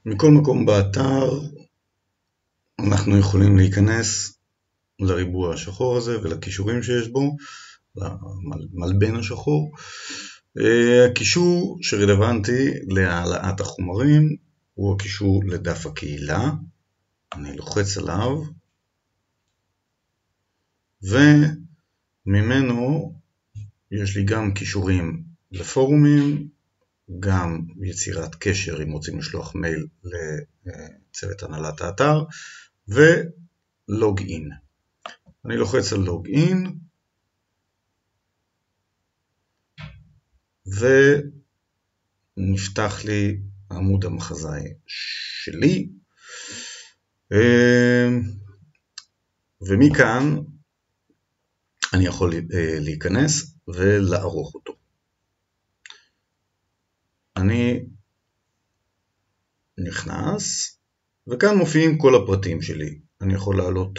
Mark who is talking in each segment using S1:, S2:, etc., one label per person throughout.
S1: מכל מקום באתר אנחנו יכולים להיכנס לריבוע השחור הזה ולקישורים שיש בו, למלבן השחור. הקישור שרלוונטי להעלאת החומרים הוא הקישור לדף הקהילה. אני לוחץ עליו וממנו יש לי גם קישורים לפורומים, גם יצירת קשר אם רוצים לשלוח מייל לצוות הנהלת האתר, ולוגין. אני לוחץ על לוגין ונפתח לי עמוד המחזאי שלי, ומכאן אני יכול להיכנס ולערוך אותו. אני נכנס וכאן מופיעים כל הפרטים שלי. אני יכול להעלות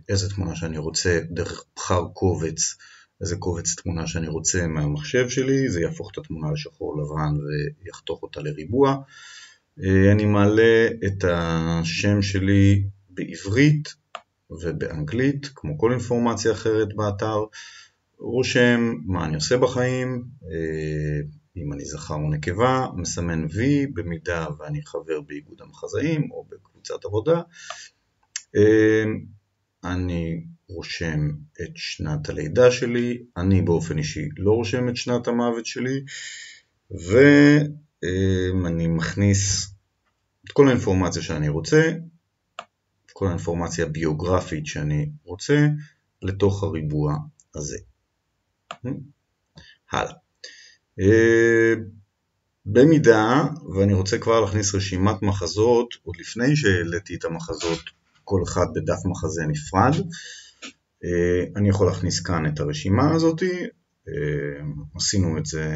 S1: איזה תמונה שאני רוצה דרך בחר קובץ, איזה קובץ תמונה שאני רוצה מהמחשב שלי, זה יהפוך את התמונה לשחור לבן ויחתוך אותה לריבוע. אני מעלה את השם שלי בעברית ובאנגלית, כמו כל אינפורמציה אחרת באתר, רושם מה אני עושה בחיים, אם אני זכר או נקבה, מסמן וי במידה ואני חבר באיגוד המחזאים או בקבוצת עבודה. אני רושם את שנת הלידה שלי, אני באופן אישי לא רושם את שנת המוות שלי, ואני מכניס את כל האינפורמציה שאני רוצה, כל האינפורמציה הביוגרפית שאני רוצה, לתוך הריבוע הזה. הלאה. במידה ואני רוצה כבר להכניס רשימת מחזות, עוד לפני שהעליתי את המחזות כל אחד בדף מחזה נפרד, אני יכול להכניס כאן את הרשימה הזאת. עשינו את זה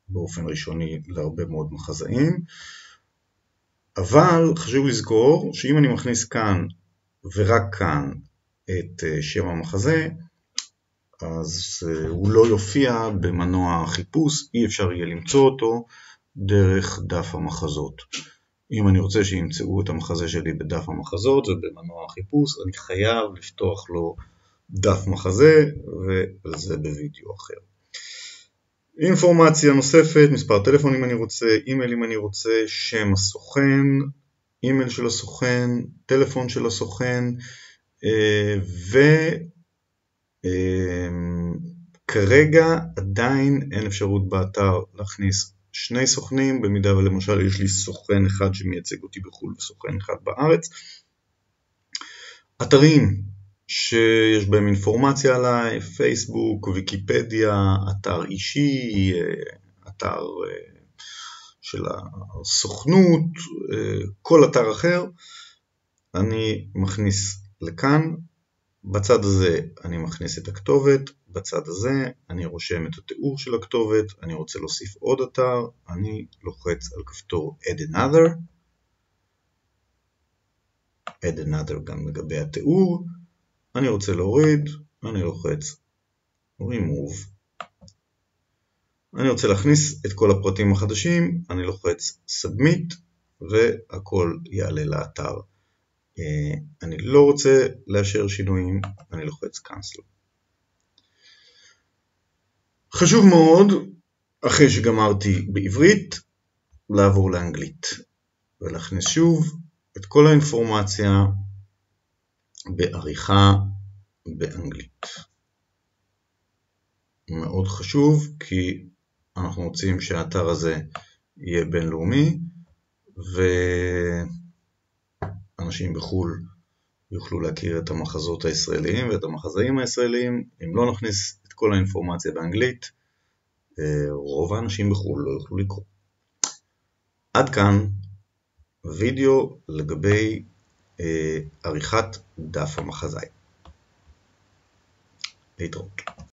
S1: באופן ראשוני להרבה מאוד מחזאים, אבל חשוב לזכור שאם אני מכניס כאן ורק כאן את שם המחזה, אז הוא לא יופיע במנוע החיפוש, אי אפשר יהיה למצוא אותו דרך דף המחזות. אם אני רוצה שימצאו את המחזה שלי בדף המחזות ובמנוע החיפוש, אני חייב לפתוח לו דף מחזה, ועל זה בווידאו אחר. אינפורמציה נוספת, מספר טלפון אם אני רוצה, אימייל אם אני רוצה, שם הסוכן, אימייל של הסוכן, טלפון של הסוכן, כרגע עדיין אין אפשרות באתר להכניס שני סוכנים, במידה ולמשל יש לי סוכן אחד שמייצג אותי בחו"ל וסוכן אחד בארץ. אתרים שיש בהם אינפורמציה עליי, פייסבוק, ויקיפדיה, אתר אישי, אתר של הסוכנות, כל אתר אחר, אני מכניס לכאן. בצד הזה אני מכניס את הכתובת, בצד הזה אני רושם את התיאור של הכתובת, אני רוצה להוסיף עוד אתר, אני לוחץ על כפתור Add Another גם לגבי התיאור, אני רוצה להוריד, אני לוחץ Remove, אני רוצה להכניס את כל הפרטים החדשים, אני לוחץ Submit והכל יעלה לאתר. אני לא רוצה לאשר שינויים, אני לוחץ Cancel. חשוב מאוד, אחרי שגמרתי בעברית, לעבור לאנגלית ולהכניס שוב את כל האינפורמציה בעריכה באנגלית. מאוד חשוב כי אנחנו רוצים שהאתר הזה יהיה בינלאומי, אנשים בחו"ל יוכלו להכיר את המחזות הישראליים ואת המחזאים הישראליים. אם לא נכניס את כל האינפורמציה באנגלית, רוב האנשים בחו"ל לא יוכלו לקרוא. עד כאן וידאו לגבי עריכת דף המחזאי. להתראות.